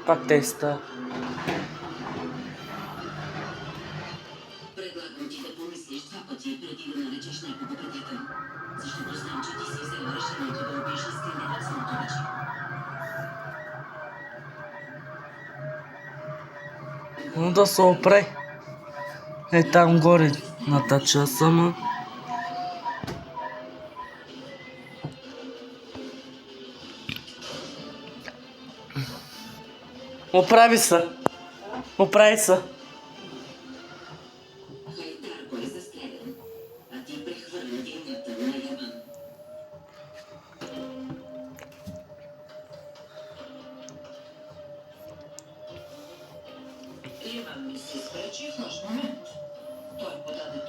Пак теста. Предлагам ти да помислиш два пъти преди да наречеш някого приятел. Защото знам, че ти си взела решението да убиеш искрения от самото начало. Но да се опре. Е там горе натача сама. Оправи се. Оправи се. Хайдарко е застрелян, а ти прехвърля вината на Яман. Яман ми се изпречи в лош момент. Той подаде